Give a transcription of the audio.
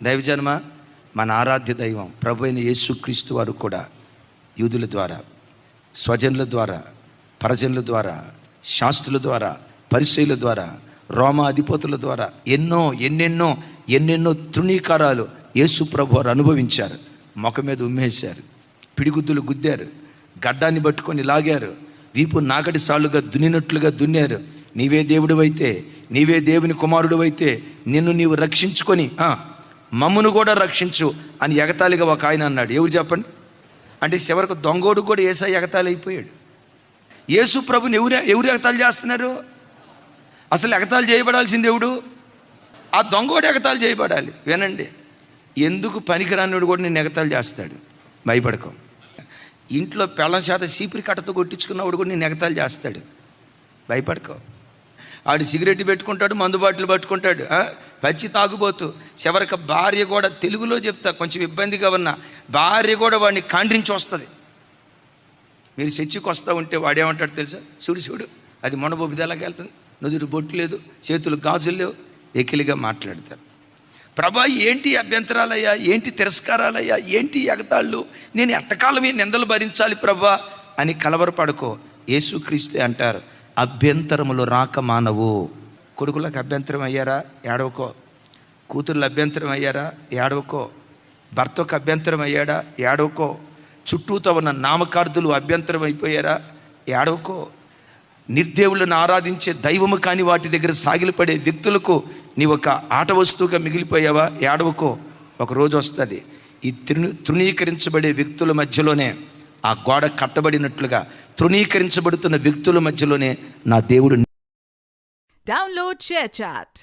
దైవజన్మ, మన ఆరాధ్య దైవం ప్రభు అయిన యేసుక్రీస్తు వారు కూడా యూదుల ద్వారా, స్వజనుల ద్వారా, పరజనుల ద్వారా, శాస్త్రుల ద్వారా, పరిసయ్యుల ద్వారా, రోమా అధిపతుల ద్వారా ఎన్నెన్నో తృణీకారాలు యేసు ప్రభు వారు అనుభవించారు. ముఖం మీద ఉమ్మేశారు, పిడిగుద్దులు గుద్దారు, గడ్డాన్ని పట్టుకొని లాగారు, వీపు నాగటి సాళ్ళుగా దున్నినట్లుగా దున్నారు. నీవే దేవుడు అయితే, నీవే దేవుని కుమారుడు అయితే నిన్ను నీవు రక్షించుకొని మమ్మును కూడా రక్షించు అని ఎగతాళిగా ఒక ఆయన అన్నాడు. ఎవరు చెప్పండి? అంటే చివరికి దొంగోడు కూడా యేసయ్య ఎగతాళి అయిపోయాడు. యేసు ప్రభుని ఎవరు ఎగతాళి చేస్తున్నారు? అసలు ఎగతాళి చేయబడాల్సింది ఎవడు? ఆ దొంగోడు ఎగతాళి చేయబడాలి. వినండి, ఎందుకు పనికిరానివాడు కూడా నేను ఎగతాళి చేస్తాడు. భయపడకో. ఇంట్లో పెళ్ళం చేత చీపిరి కట్టతో కొట్టించుకున్నవాడు కూడా నేను ఎగతాళి చేస్తాడు. భయపడకో. ఆడు సిగరెట్ పెట్టుకుంటాడు, మందు బాటిల్ పట్టుకుంటాడు, పచ్చి తాగుబోతు. చివరికి భార్య కూడా, తెలుగులో చెప్తా కొంచెం ఇబ్బందిగా ఉన్న, భార్య కూడా వాడిని కాండ్రించి వస్తుంది. మీరు చర్చికి వస్తూ ఉంటే వాడేమంటాడు తెలుసా? చూడు అది మొనబొబ్బిది ఎలాగ వెళ్తుంది, నుదురు బొట్టు లేదు, చేతులు గాజులు లేవు, ఎకిలిగా మాట్లాడతారు. ప్రభా ఏంటి అభ్యంతరాలయ్యా, ఏంటి తిరస్కారాలయ్యా, ఏంటి ఎగతాళ్ళు, నేను ఎంతకాలం ఈ నిందలు భరించాలి ప్రభా అని కలవరపడుకో. యేసుక్రీస్తే అంటారు, అభ్యంతరములు రాక మానవు. కొడుకులకు అభ్యంతరం అయ్యారా? ఏడవకో. కూతుర్లు అభ్యంతరం అయ్యారా? ఏడవకో. భర్తకు అభ్యంతరం అయ్యాడా? ఏడవకో. చుట్టూతో ఉన్న నామకార్థులు అభ్యంతరం అయిపోయారా? ఏడవకో. నిర్దేవులను ఆరాధించే దైవము కాని వాటి దగ్గర సాగిలపడే వ్యక్తులకు నీ ఒక ఆట వస్తువుగా మిగిలిపోయావా? ఏడవకో. ఒకరోజు వస్తుంది, ఈ తృణీకరించబడే వ్యక్తుల మధ్యలోనే, ఆ గోడ కట్టబడినట్లుగా తృణీకరించబడుతున్న వ్యక్తుల మధ్యలోనే నా దేవుడు. Download share chat.